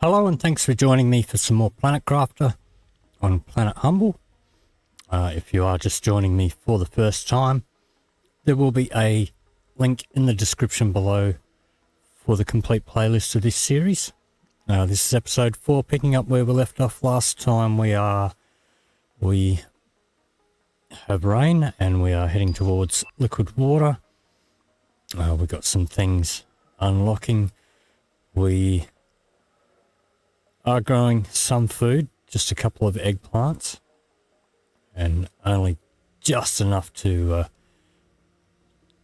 Hello and thanks for joining me for some more Planet Crafter on Planet Humble. If you are just joining me for the first time, there will be a link in the description below for the complete playlist of this series. This is episode 4, picking up where we left off last time. We have rain and we are heading towards liquid water. We've got some things unlocking. We are growing some food, just a couple of eggplants, and only just enough to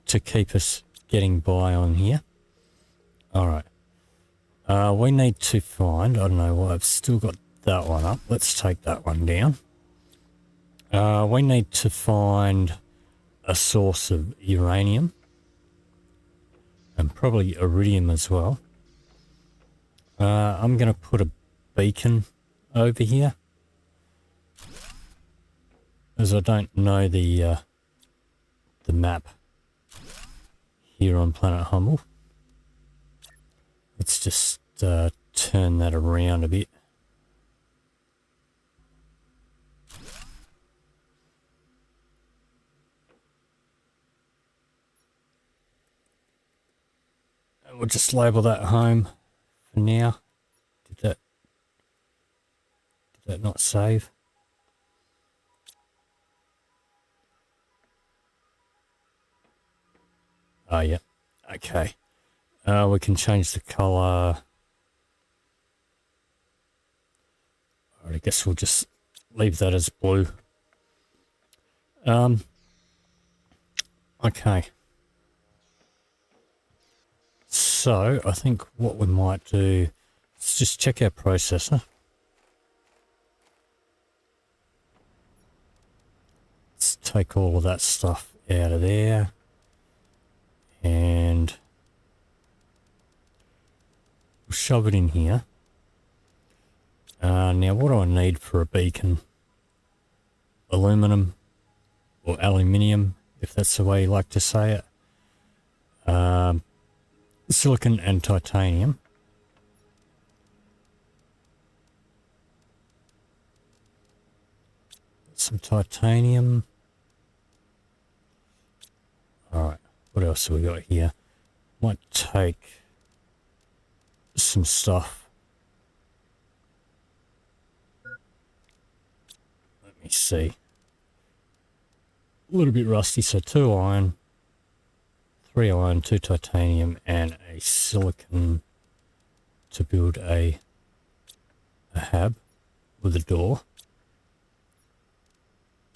keep us getting by on here. All right, we need to find, I don't know why I've still got that one up. Let's take that one down. We need to find a source of uranium and probably iridium as well. I'm going to put a beacon over here, as I don't know the map here on Planet Humble. Let's just turn that around a bit. And we'll just label that home for now. Did that not save? Oh yeah, okay. We can change the color. I guess we'll just leave that as blue. Okay. So I think what we might do is just check our processor. Let's take all of that stuff out of there. And we'll shove it in here. Now what do I need for a beacon? Aluminum or aluminium, if that's the way you like to say it. Silicon and titanium. Some titanium. Alright, what else have we got here? Might take some stuff. Let me see. A little bit rusty, so 2 iron, 3 iron, 2 titanium, and a silicon to build a hab with a door.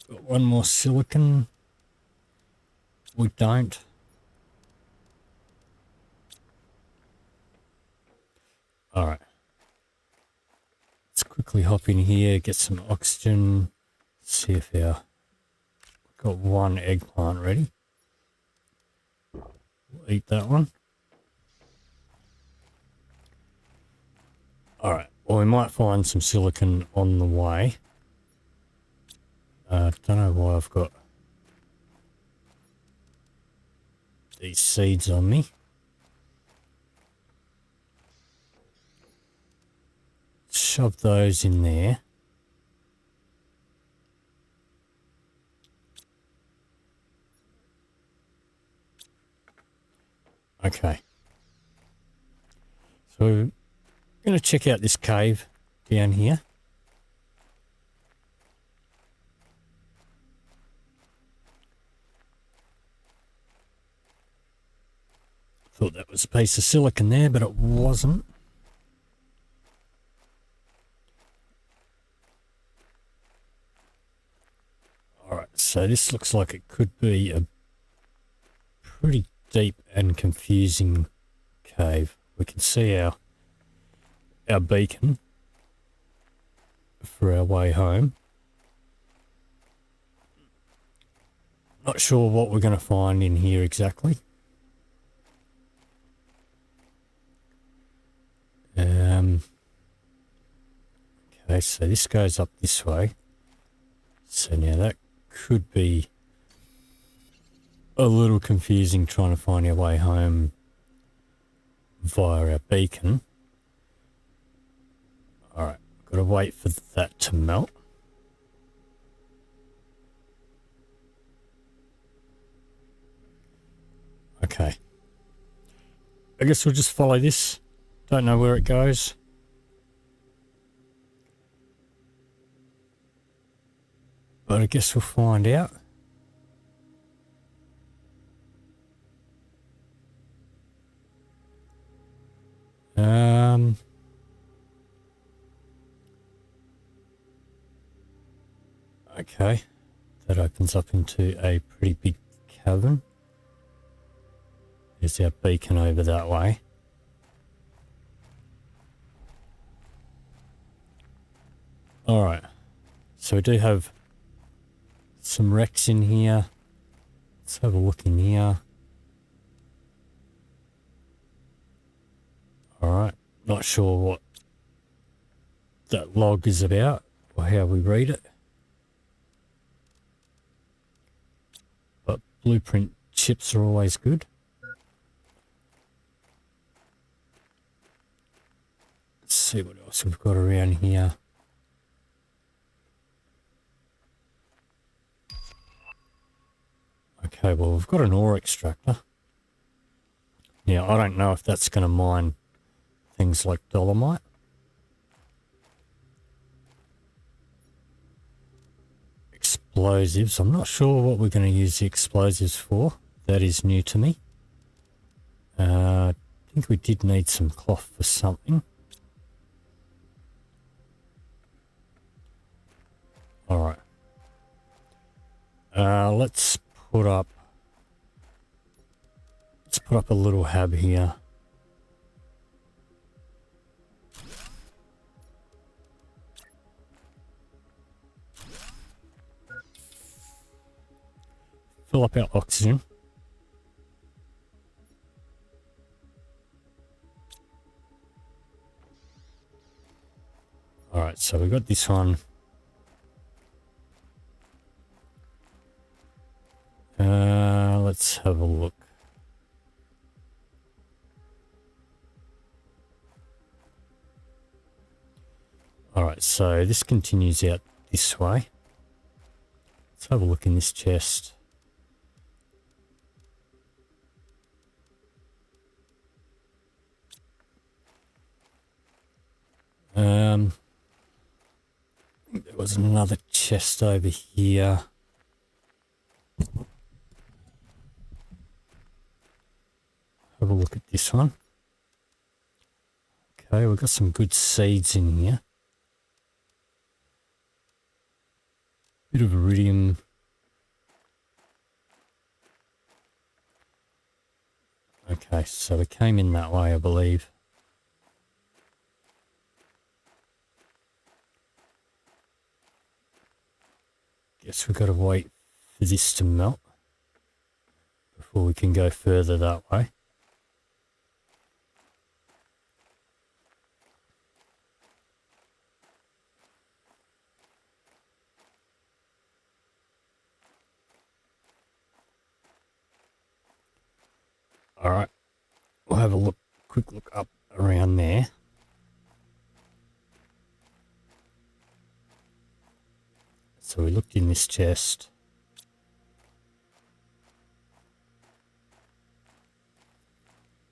Got one more silicon. We don't. Alright. Let's quickly hop in here, get some oxygen, see if we've got one eggplant ready. We'll eat that one. Alright, well we might find some silicon on the way. Don't know why I've got these seeds on me. Shove those in there. Okay. So we're going to check out this cave down here. Thought that was a piece of silicon there, but it wasn't. Alright, so this looks like it could be a pretty deep and confusing cave. We can see our beacon for our way home. Not sure what we're going to find in here exactly. Okay, so this goes up this way. So now that could be a little confusing trying to find our way home via our beacon. wait for that to melt. Okay. I guess we'll just follow this. Don't know where it goes. But I guess we'll find out. Okay. That opens up into a pretty big cavern. There's our beacon over that way. Alright. So we do have some wrecks in here. Let's have a look in here. Alright. Not sure what that log is about or how we read it. But blueprint chips are always good. Let's see what else we've got around here. Okay, well, we've got an ore extractor. Now, I don't know if that's going to mine things like dolomite. Explosives. I'm not sure what we're going to use the explosives for. That is new to me. I think we did need some cloth for something. Alright. Let's put up a little hab here. Fill up our oxygen. Alright, so we got this one. Let's have a look. Alright, so this continues out this way. Let's have a look in this chest. I think there was another chest over here. Have a look at this one. Okay, we've got some good seeds in here. Bit of iridium. Okay, so we came in that way, I believe. Guess we've got to wait for this to melt before we can go further that way. Alright, we'll have a quick look up around there. So we looked in this chest.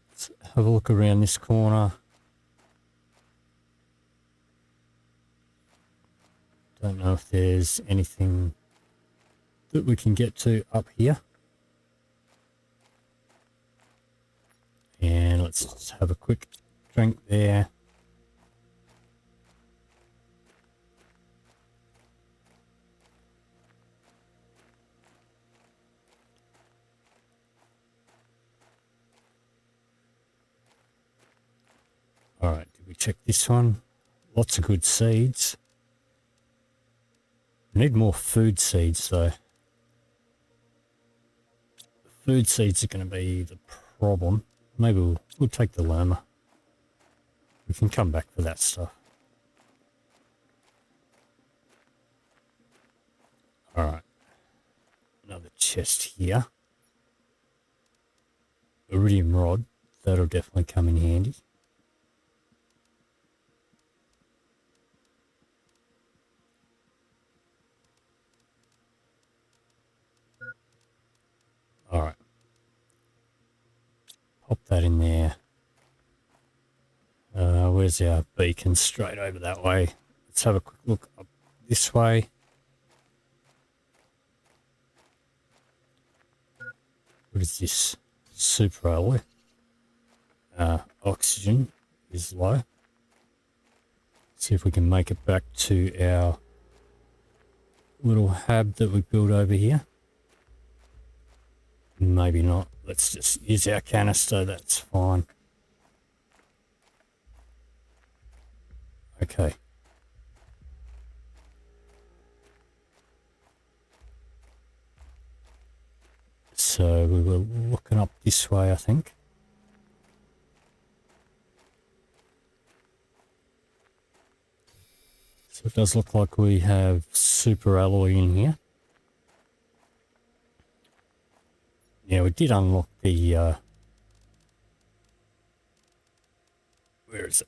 Let's have a look around this corner. Don't know if there's anything that we can get to up here. And let's just have a quick drink there. Alright, did we check this one? Lots of good seeds. We need more food seeds though. The food seeds are going to be the problem. Maybe we'll take the llama. We can come back for that stuff. Alright. Another chest here. Iridium rod. That'll definitely come in handy. Pop that in there. Where's our beacon? Straight over that way. Let's have a quick look up this way. What is this? Super alloy. Oxygen is low. See if we can make it back to our little hab that we built over here. Maybe not. Let's just use our canister. That's fine. Okay. So we were looking up this way, I think. So it does look like we have super alloy in here. Yeah, we did unlock the, where is it?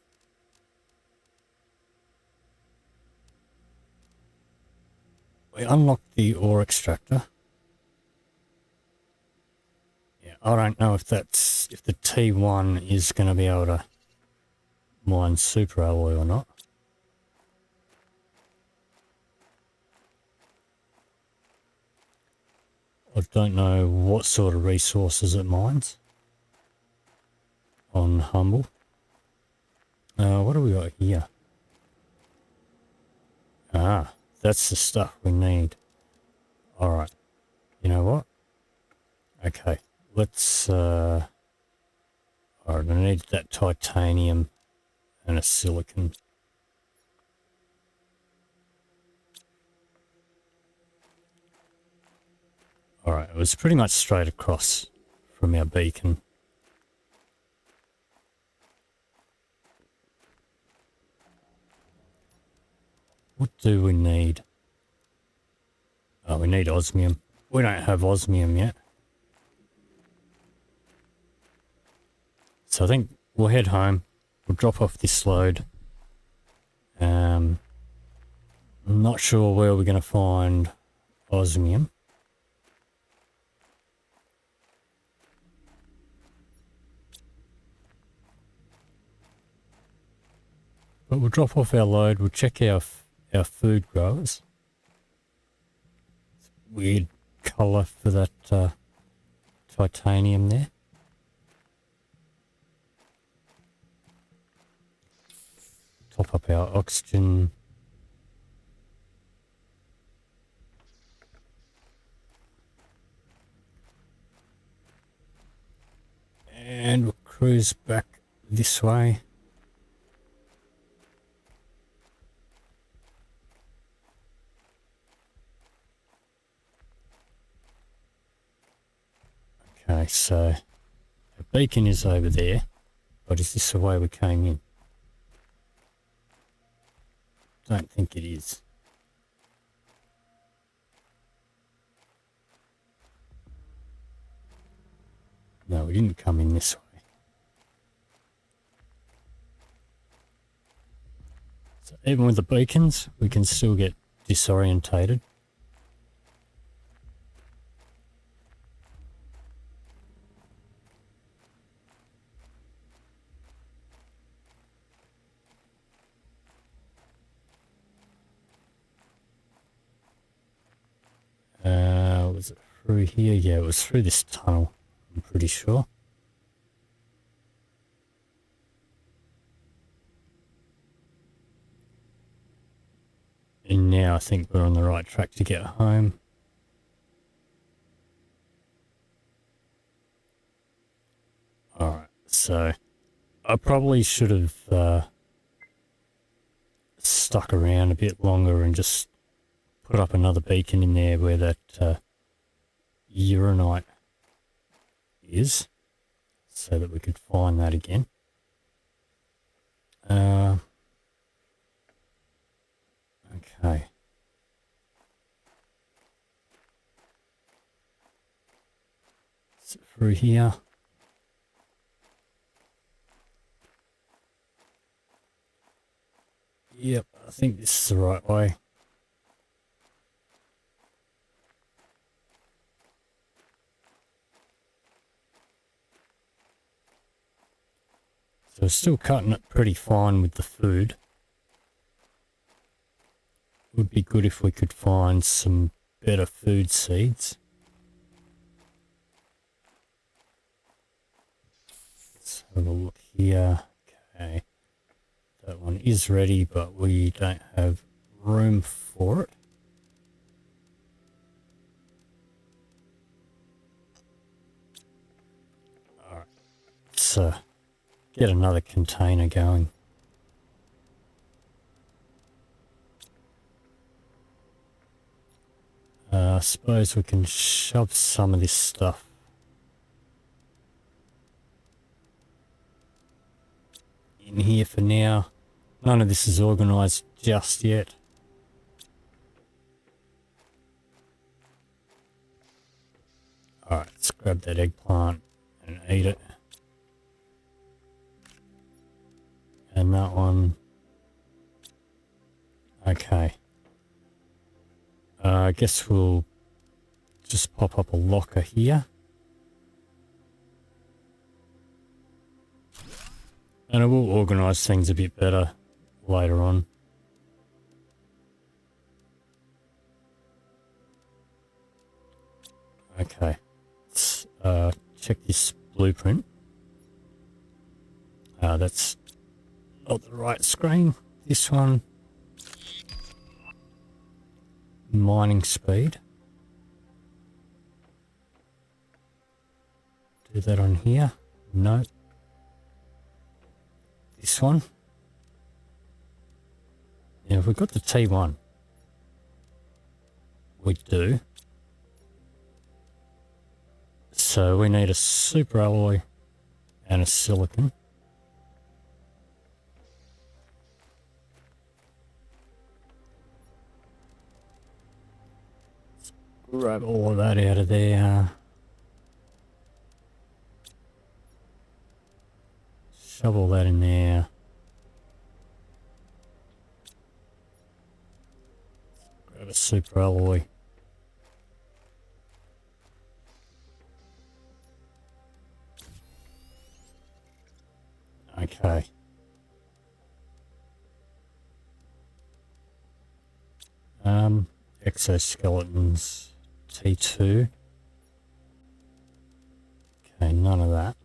We unlocked the ore extractor. Yeah, I don't know if that's, if the T1 is going to be able to mine super alloy or not. I don't know what sort of resources it mines on Humble. What do we got here? Ah, that's the stuff we need. Alright. You know what? Okay. Let's, alright, I need that titanium and a silicon. Alright, it was pretty much straight across from our beacon. What do we need? Oh, we need osmium. We don't have osmium yet. So I think we'll head home. We'll drop off this load. I'm not sure where we're going to find osmium. But we'll drop off our load. We'll check our food growers. Weird colour for that titanium there. Top up our oxygen. And we'll cruise back this way. Okay, so the beacon is over there, but is this the way we came in? Don't think it is. No, we didn't come in this way. So even with the beacons, we can still get disorientated. Was it through here? Yeah, it was through this tunnel, I'm pretty sure. And now I think we're on the right track to get home. Alright, so I probably should have stuck around a bit longer and just put up another beacon in there where that Uraninite is, so that we could find that again. Okay. So through here. Yep, I think this is the right way. we're still cutting it pretty fine with the food. Would be good if we could find some better food seeds. Let's have a look here. Okay. That one is ready, but we don't have room for it. Alright. Let's get another container going. I suppose we can shove some of this stuff in here for now. None of this is organised just yet. Alright, let's grab that eggplant and eat it. And that one. Okay. I guess we'll just pop up a locker here. And it will organise things a bit better later on. Okay. Let's check this blueprint. That's not the right screen. This one. Mining speed. Do that on here. No. This one. Now, if we've got the T1, we do. So we need a super alloy and a silicon. Let's grab all of that out of there. Shovel that in there. Grab a super alloy. Okay. Exoskeletons T2. Okay, none of that.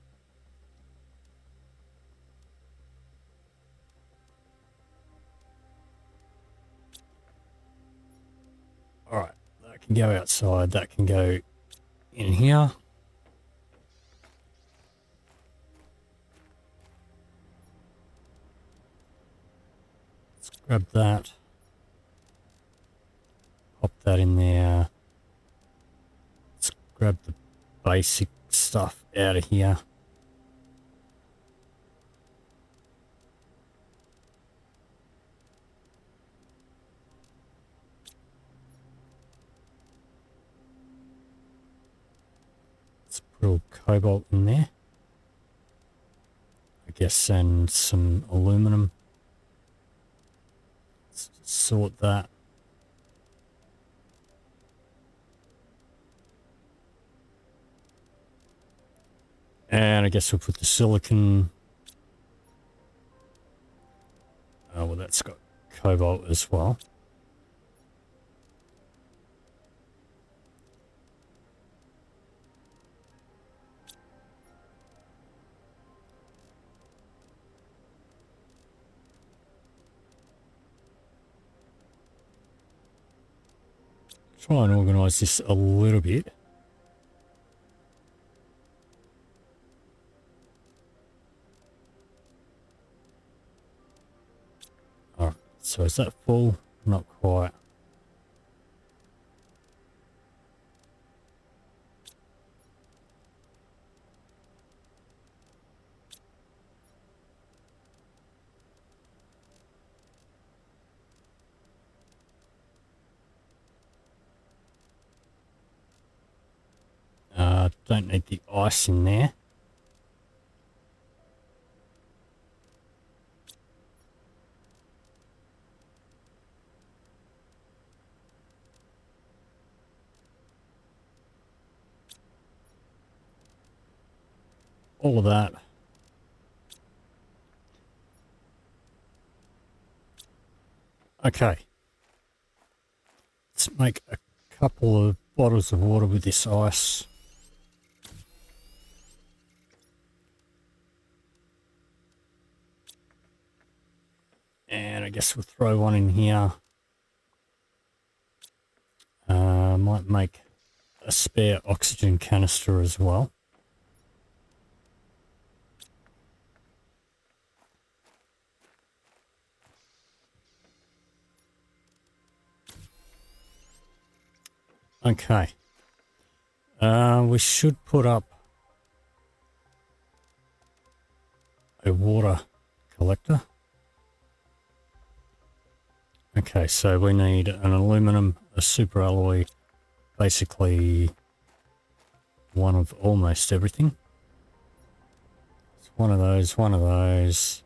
Alright, that can go outside, that can go in here. Let's grab that. Pop that in there. Let's grab the basic stuff out of here. Let's put a cobalt in there. I guess, and some aluminum. Let's sort that. And I guess we'll put the silicon. Oh, well, that's got cobalt as well. Try and organise this a little bit. Alright, so is that full? Not quite. Don't need the ice in there. All of that. Okay. Let's make a couple of bottles of water with this ice. And I guess we'll throw one in here. Might make a spare oxygen canister as well. Okay. We should put up a water collector. Okay, so we need an aluminum, a super alloy, basically one of almost everything. It's one of those, one of those.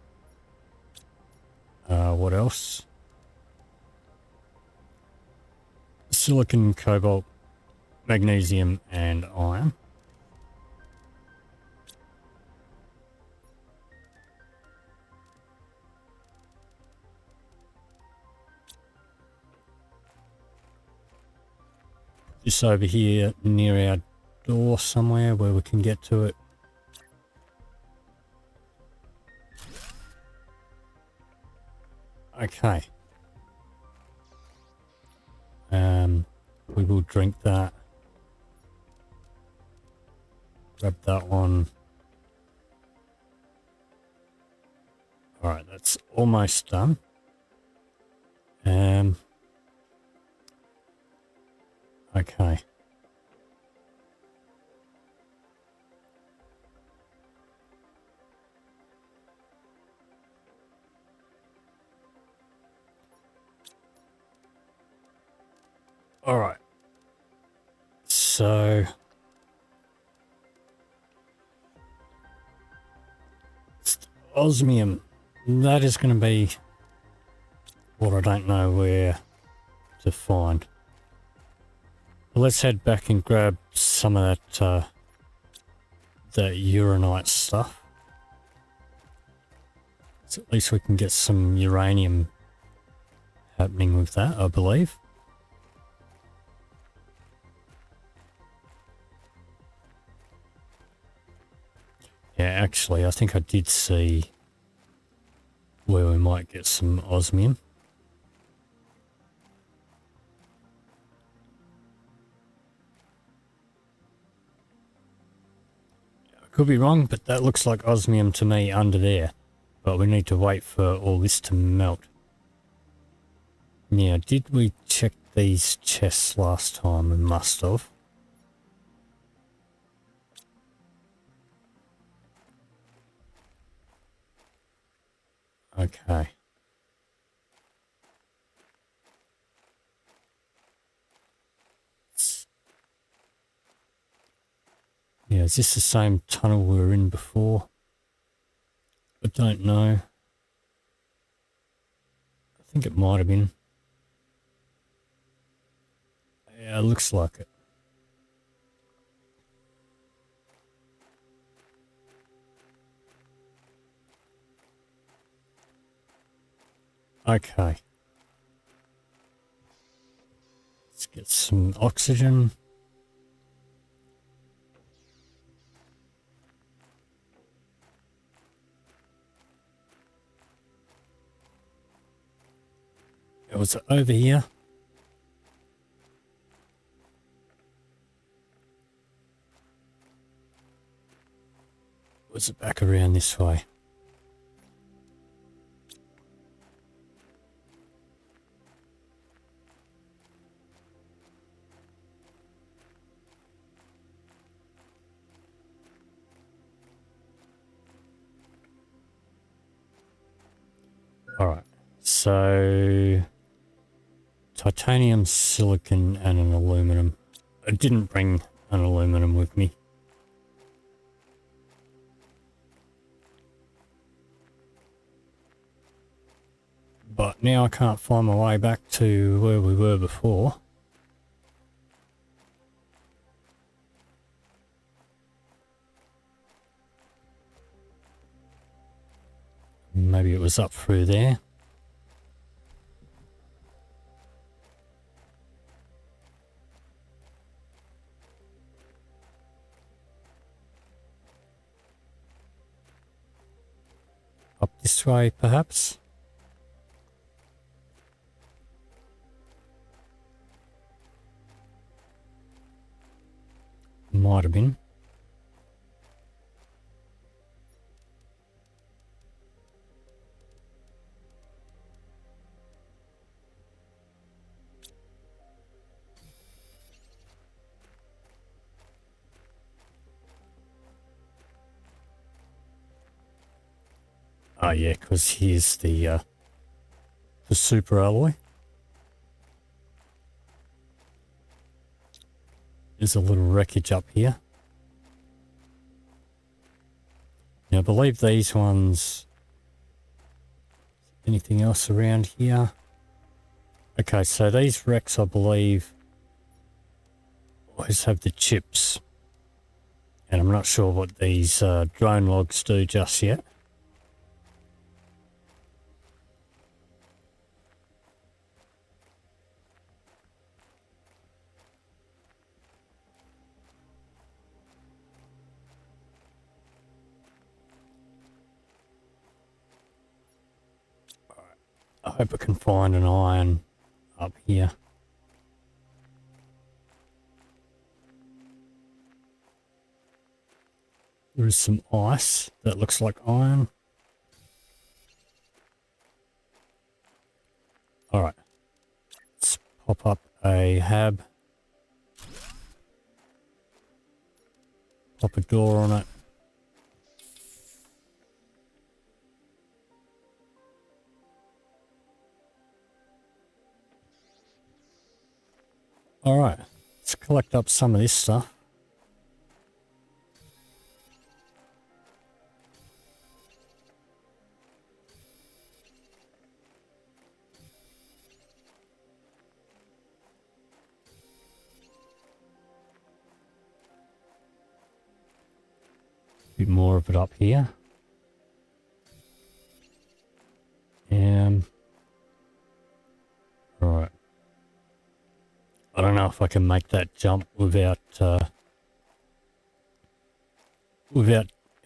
What else? Silicon, cobalt, magnesium, and iron. This over here near our door somewhere where we can get to it. Okay. We will drink that. Grab that one. Alright, that's almost done. Okay. Alright. So osmium, that is going to be what I don't know where to find. But let's head back and grab some of that Uraninite stuff. So at least we can get some uranium happening with that, I believe. Yeah, actually, I think I did see where we might get some osmium. I could be wrong, but that looks like osmium to me under there. But we need to wait for all this to melt. Now, did we check these chests last time? We must have. Okay. Yeah, is this the same tunnel we were in before? I don't know. I think it might have been. Yeah, it looks like it. Okay. Let's get some oxygen. It was over here. Was it back around this way? Alright, so titanium, silicon, and an aluminum. I didn't bring an aluminum with me. But now I can't find my way back to where we were before. Maybe it was up through there. this way, perhaps? Might have been. Oh yeah, because here's the super alloy. There's a little wreckage up here. Now I believe these ones... Anything else around here? Okay, so these wrecks, I believe, always have the chips. And I'm not sure what these drone logs do just yet. I hope I can find an iron up here. There is some ice that looks like iron. Alright. Let's pop up a hab. Pop a door on it. Alright. Let's collect up some of this stuff. Bit more of it up here. Right. I don't know if I can make that jump without a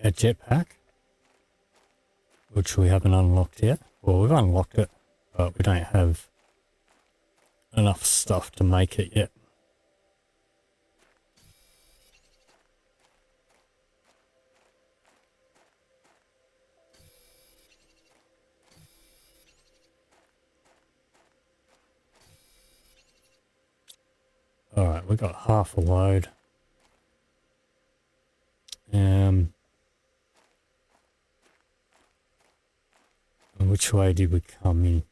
jetpack, which we haven't unlocked yet. Well, we've unlocked it, but we don't have enough stuff to make it yet. Alright, we got half a load. Which way did we come in?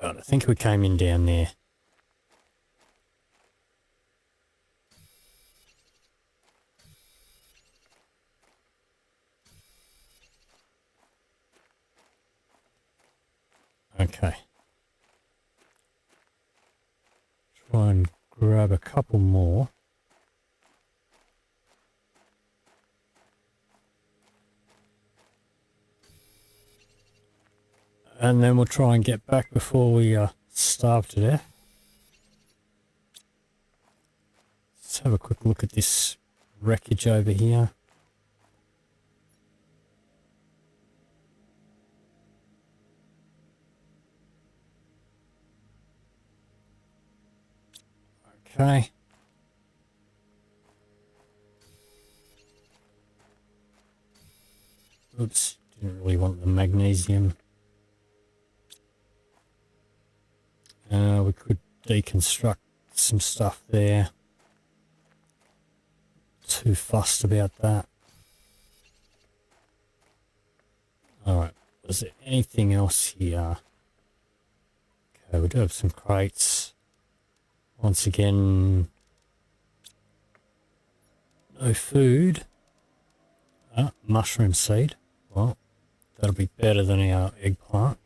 I think we came in down there. Okay. Try and grab a couple more. And then we'll try and get back before we starve to death. Let's have a quick look at this wreckage over here. Okay. Oops, didn't really want the magnesium. We could deconstruct some stuff there. Too fussed about that. Alright, was there anything else here? Okay, we do have some crates. Once again, no food. Mushroom seed. Well, that'll be better than our eggplant.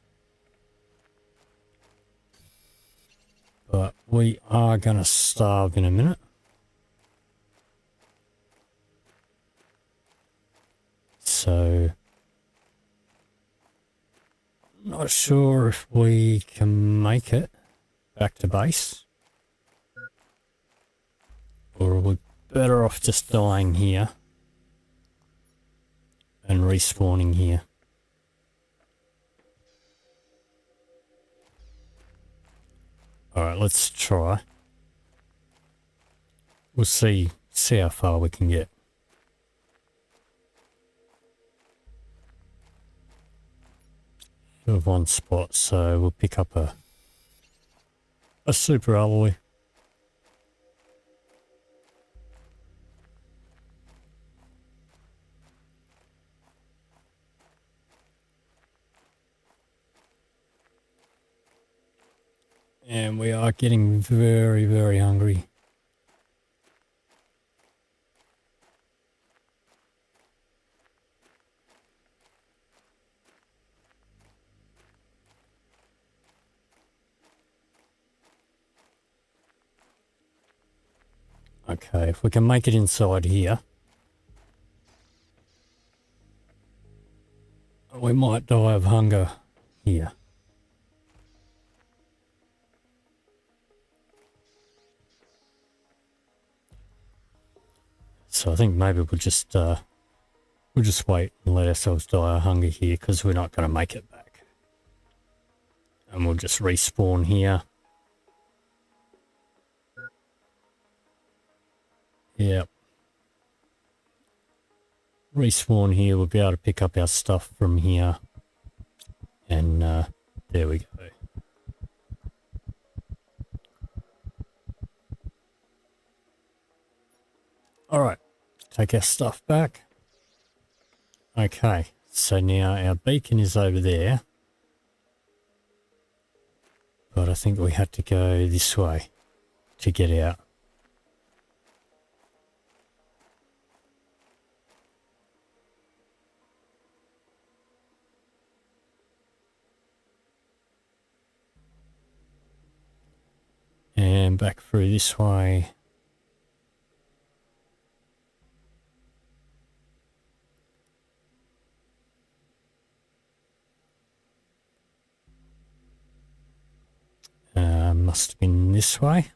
But we are going to starve in a minute. So, not sure if we can make it back to base. Or we better off just dying here and respawning here. Alright, let's try. We'll see how far we can get. Of one spot, so we'll pick up a super alloy. And we are getting very, very hungry. Okay, if we can make it inside here, we might die of hunger here. So I think maybe we'll just wait and let ourselves die of hunger here, because we're not going to make it back. And we'll just respawn here. Yep. Respawn here, we'll be able to pick up our stuff from here. And there we go. Alright, take our stuff back. Okay, so now our beacon is over there. But I think we had to go this way to get out. And back through this way. Must have been this way.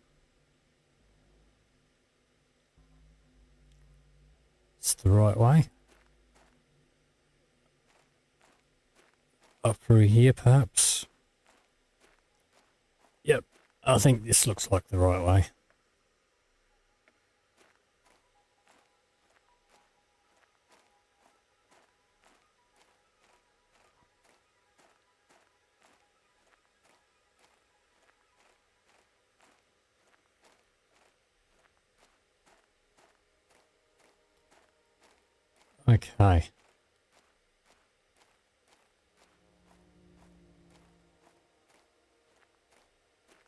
It's the right way. Up through here, perhaps. Yep, I think this looks like the right way. Okay.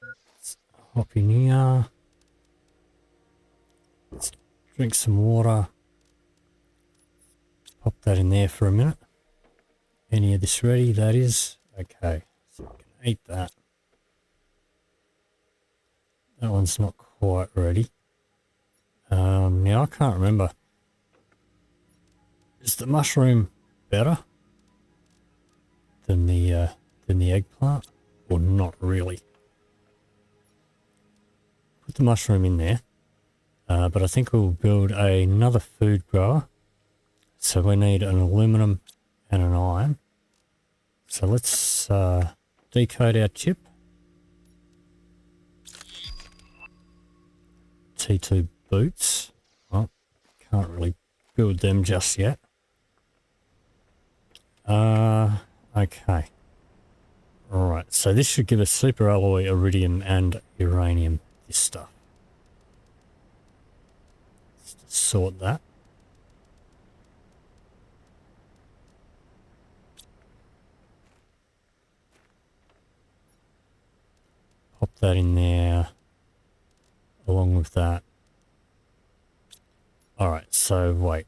Let's hop in here. Let's drink some water. Pop that in there for a minute. Any of this ready? That is. Okay. So we can eat that. That one's not quite ready. Now I can't remember. Is the mushroom better than the eggplant, or not really? Put the mushroom in there, but I think we'll build another food grower. So we need an aluminum and an iron. So let's decode our chip. T2 boots. Well, can't really build them just yet. Okay. Alright, so this should give us super alloy, iridium, and uranium, this stuff. Let's just sort that. Pop that in there, along with that. Alright, so wait,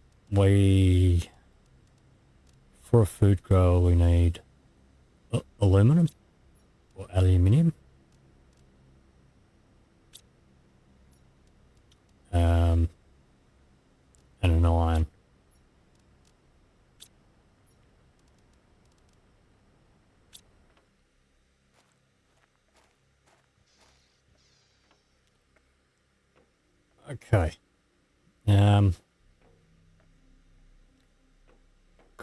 for a food grower we need aluminum or aluminium. And an iron. Okay.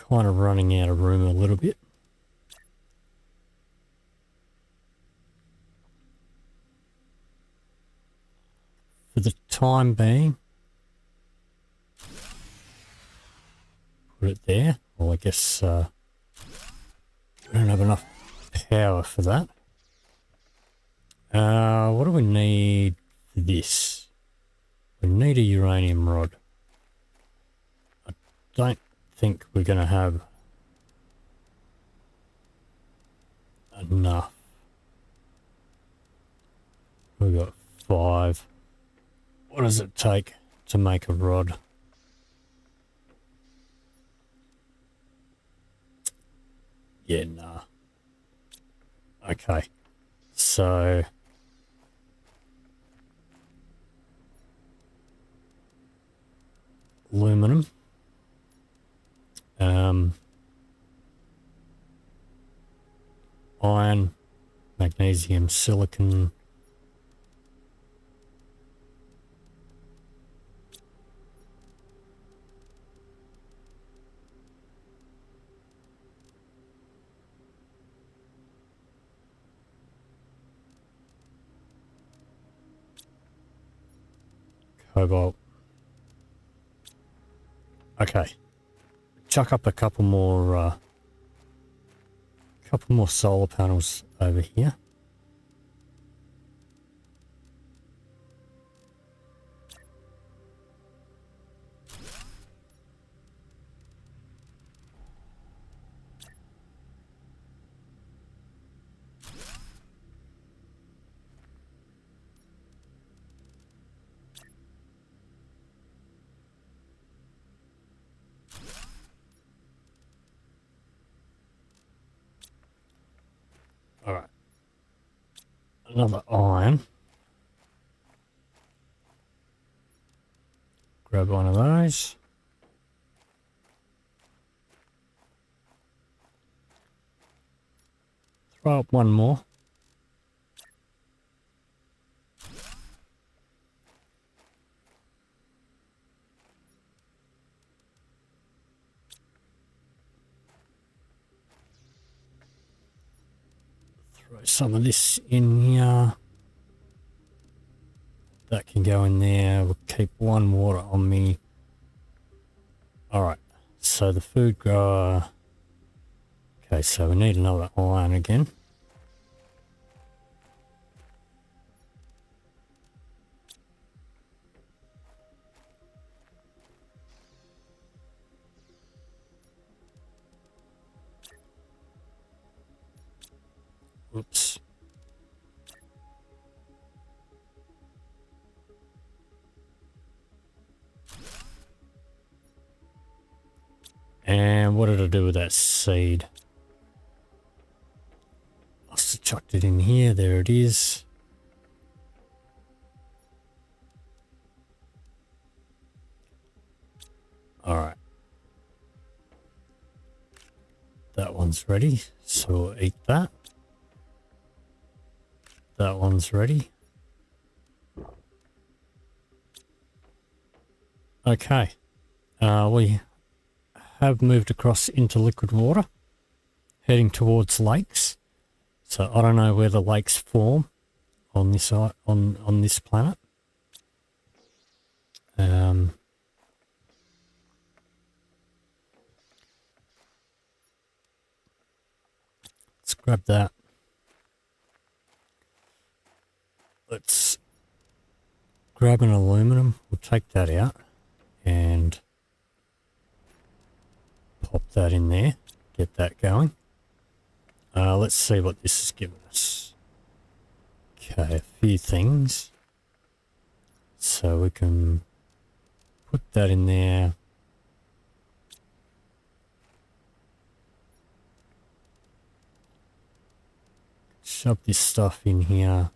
kind of running out of room a little bit. For the time being, put it there. Well, I guess we don't have enough power for that. What do we need for this? We need a uranium rod. I don't think we're going to have enough. We've got 5. What does it take to make a rod? Yeah, nah. Okay. So aluminum. Iron, magnesium, silicon. Cobalt. Okay. Chuck up a couple more solar panels over here. All right. Another iron. Grab one of those. Throw up one more. Throw some of this in here. That can go in there. We'll keep one water on me. Alright, so the food grower. Okay, so we need another iron again. Oops. And what did I do with that seed? Must have chucked it in here. There it is. Alright. That one's ready, so we'll eat that. That one's ready. Okay. We have moved across into liquid water, heading towards lakes. So I don't know where the lakes form on this on this planet. Let's grab that. Let's grab an aluminum. We'll take that out and pop that in there. Get that going. Let's see what this is giving us. Okay, a few things. So we can put that in there. Shove this stuff in here.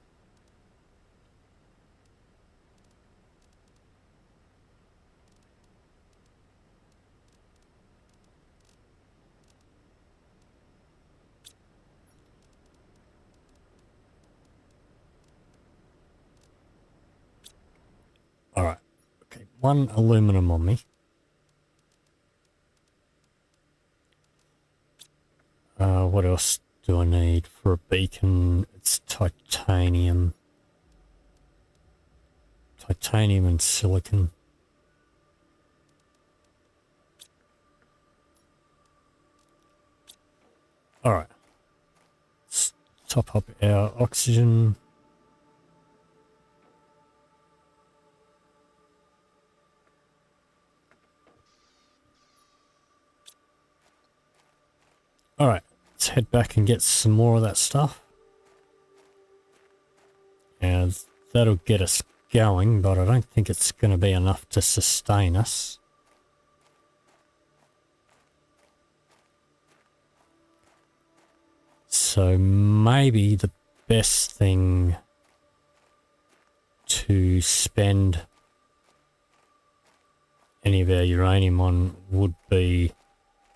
All right. Okay, one aluminum on me. What else do I need for a beacon? It's titanium. Titanium and silicon. Alright. Let's top up our oxygen. Alright, let's head back and get some more of that stuff. And that'll get us going, but I don't think it's going to be enough to sustain us. So maybe the best thing to spend any of our uranium on would be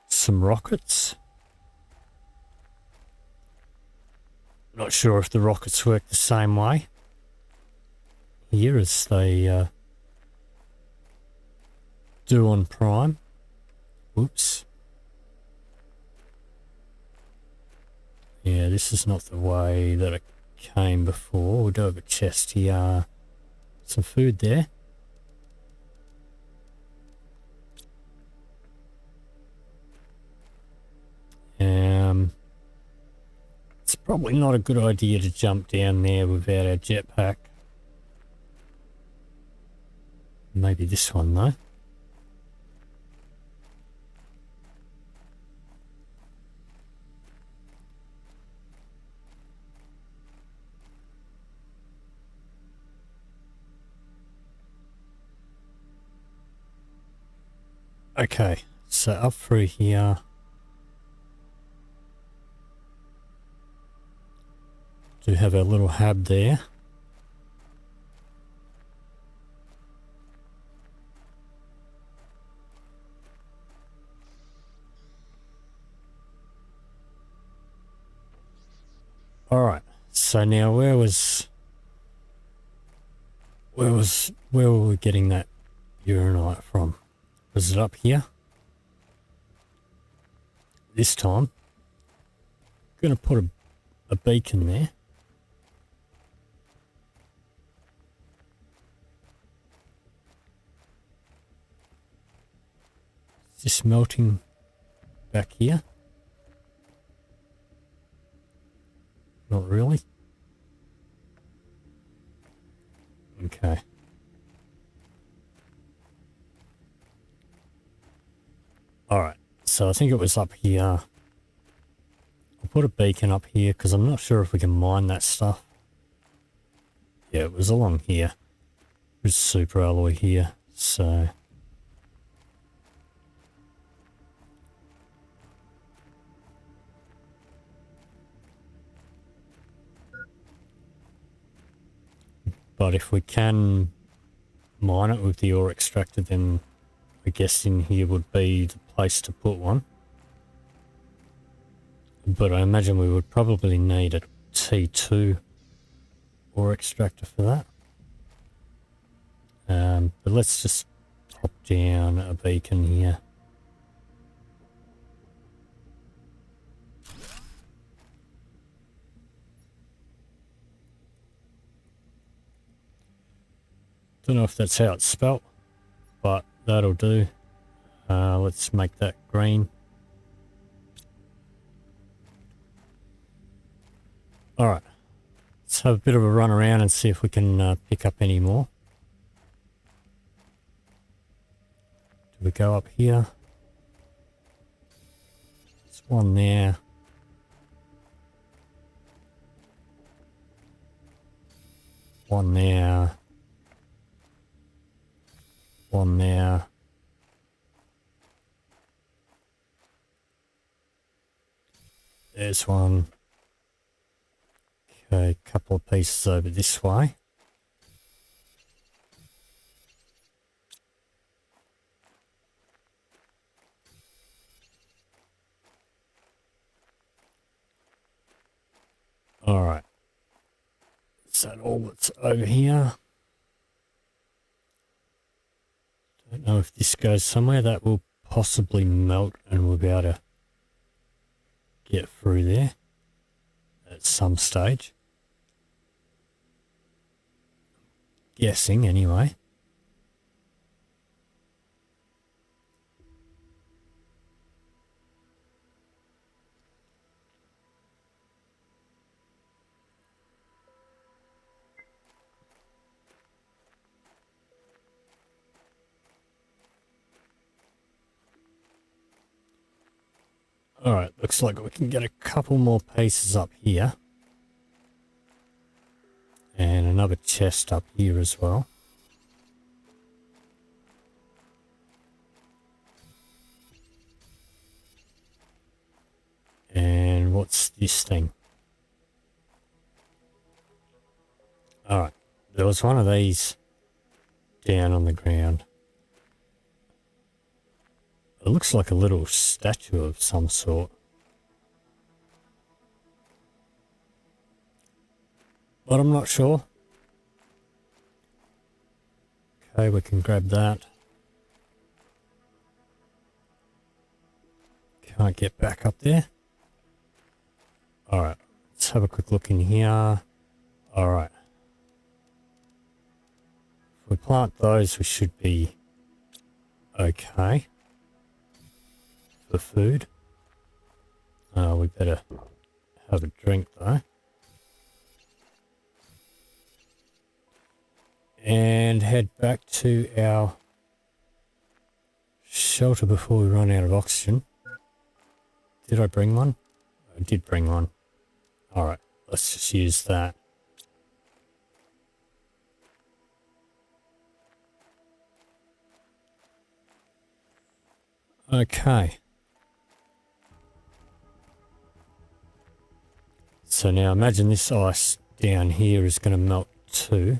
some rockets. Not sure if the rockets work the same way here as they do on Prime. Oops. Yeah, this is not the way that it came before. We'll do have a chest here. Some food there. It's probably not a good idea to jump down there without our jetpack. Maybe this one though. Okay, so up through here. Do have our little hub there. Alright, so now where were we getting that Uraninite from? Was it up here? This time, I'm gonna put a beacon there. Is this melting back here? Not really. Okay. Alright, so I think it was up here. I'll put a beacon up here because I'm not sure if we can mine that stuff. Yeah, it was along here. There's super alloy here, so... But if we can mine it with the ore extractor, then I guess in here would be the place to put one. But I imagine we would probably need a T2 ore extractor for that. But let's just pop down a beacon here. Don't know if that's how it's spelt, but that'll do. Let's make that green. Alright, let's have a bit of a run around and see if we can pick up any more. Do we go up here? There's one there. One there. One there. There's one. Okay, a couple of pieces over this way. Alright. Is that all that's over here? Don't know if this goes somewhere. That will possibly melt and we'll be able to get through there at some stage. Guessing anyway. Alright, looks like we can get a couple more pieces up here. And another chest up here as well. And what's this thing? Alright, there was one of these down on the ground. It looks like a little statue of some sort. But I'm not sure. Okay, we can grab that. Can't get back up there. Alright, let's have a quick look in here. Alright. If we plant those, we should be okay for food. We better have a drink though. And head back to our shelter before we run out of oxygen. Did I bring one? I did bring one. Alright, let's just use that. Okay. So now imagine this ice down here is going to melt too.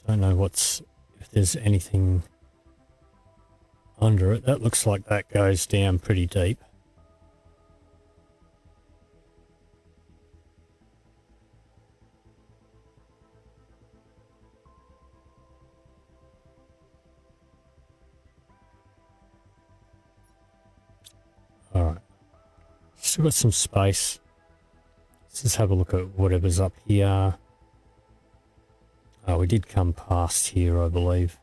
Don't know if there's anything under it. That looks like that goes down pretty deep. Alright. Still got some space. Let's just have a look at whatever's up here. Oh, we did come past here, I believe.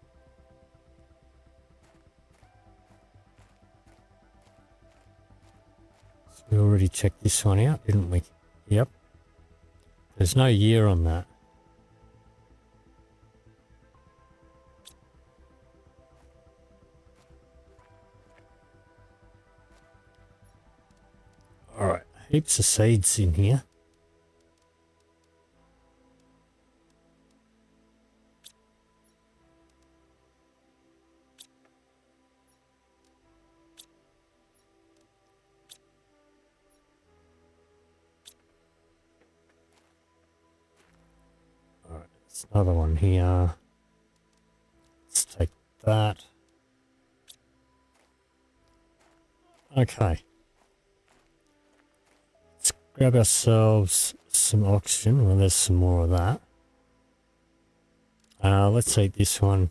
So we already checked this one out, didn't we? Yep. There's no year on that. Alright, heaps of seeds in here. Alright, there's another one here. Let's take that. Okay. Let's grab ourselves some oxygen. Well, there's some more of that. Let's eat this one.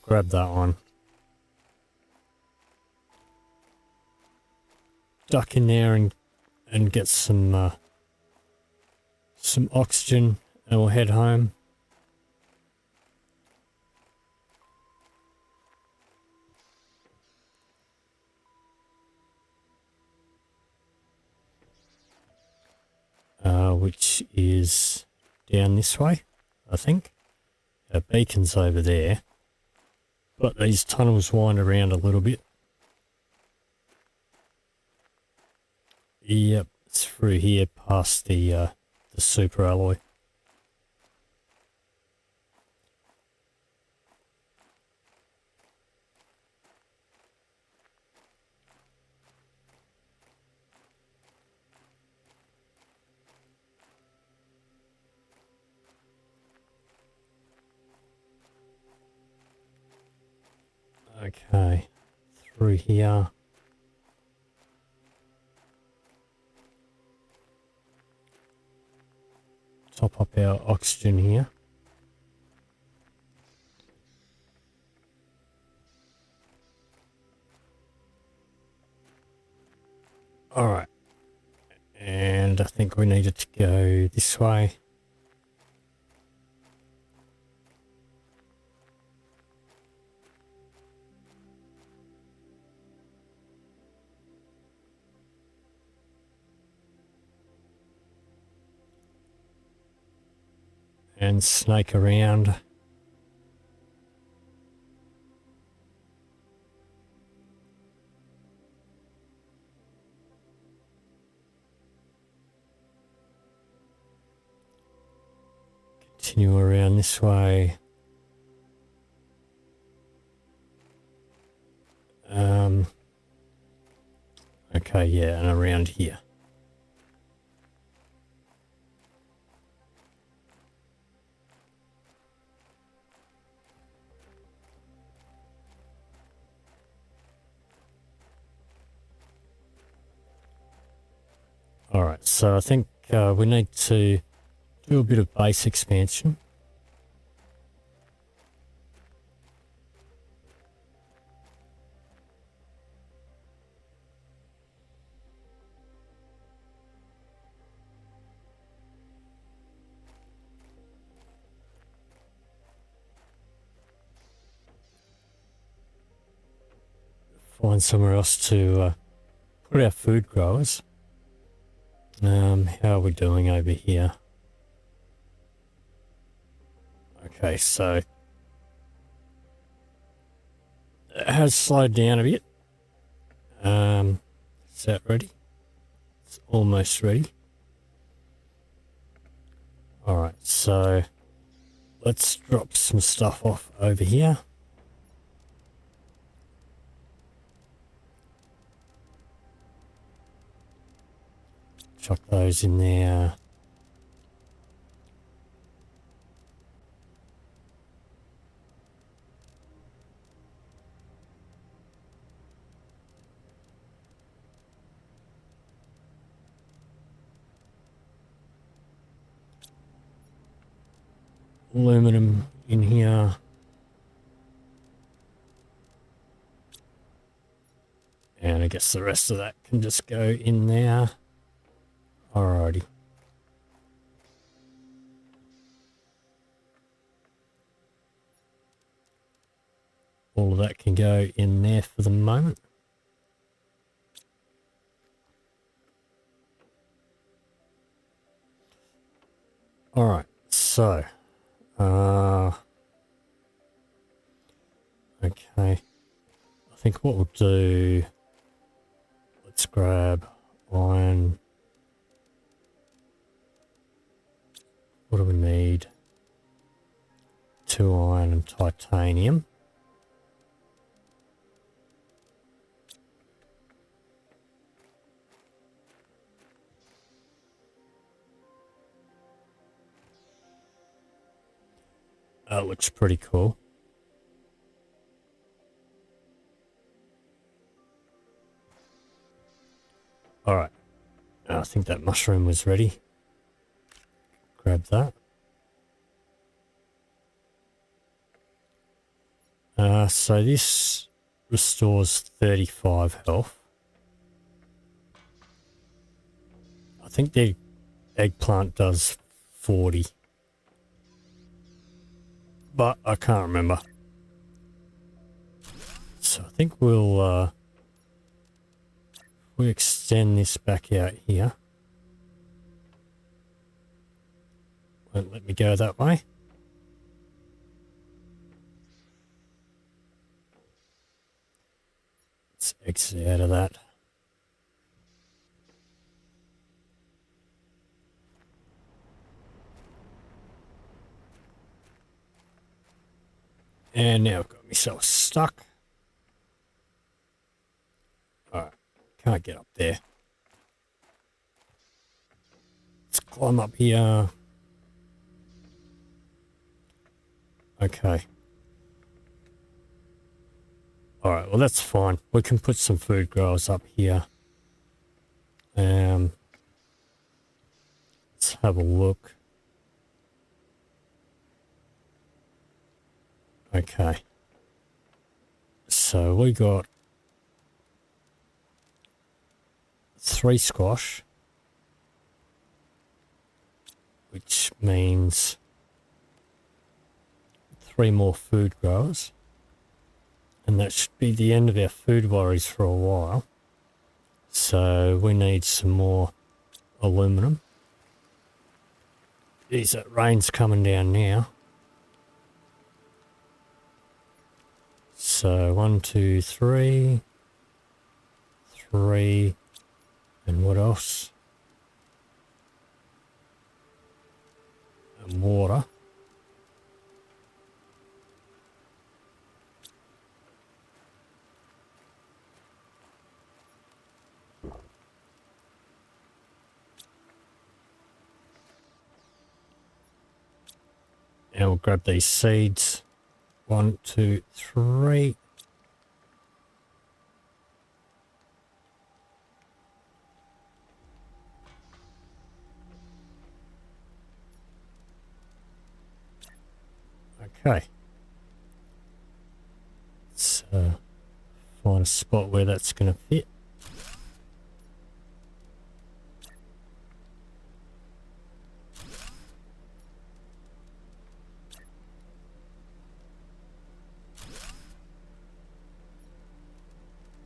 Grab that one. Duck in there and get some oxygen, and we'll head home. Which is down this way, I think. Our beacon's over there. But these tunnels wind around a little bit. Yep, it's through here past the super alloy. Okay, through here. Top up our oxygen here. All right. And I think we needed to go this way. And snake around. Continue around this way. Okay, yeah, and around here. All right, so I think we need to do a bit of base expansion. Find somewhere else to put our food growers. How are we doing over here? Okay, so it has slowed down a bit. Is that ready? It's almost ready. All right, so let's drop some stuff off over here. Chuck those in there. Aluminum in here. And I guess the rest of that can just go in there. Alrighty. All of that can go in there for the moment. Alright, so okay. I think what we'll do, let's grab iron. What do we need? 2 iron and titanium. That looks pretty cool. Alright. I think that mushroom was ready. Grab that. So this restores 35 health. I think the eggplant does 40. But I can't remember. So I think we'll extend this back out here. Won't let me go that way. Let's exit out of that. And now I've got myself stuck. Alright, can't get up there. Let's climb up here. Okay. Alright, well that's fine. We can put some food growers up here. Let's have a look. Okay. So we got 3 squash, which means 3 more food growers. And that should be the end of our food worries for a while. So we need some more aluminum. Geez, that rain's coming down now. So 1, 2, 3, 3, and what else? And water. Now we'll grab these seeds. 1, 2, 3. Okay. Let's find a spot where that's going to fit.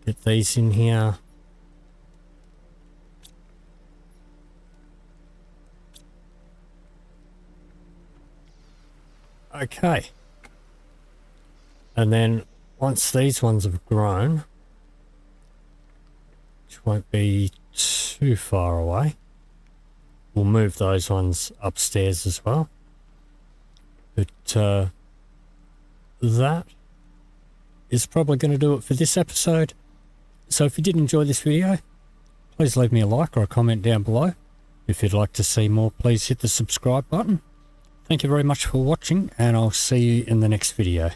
Get these in here. Okay. And then once these ones have grown, which won't be too far away, we'll move those ones upstairs as well. But that is probably going to do it for this episode. So if you did enjoy this video, please leave me a like or a comment down below. If you'd like to see more, please hit the subscribe button. Thank you very much for watching, and I'll see you in the next video.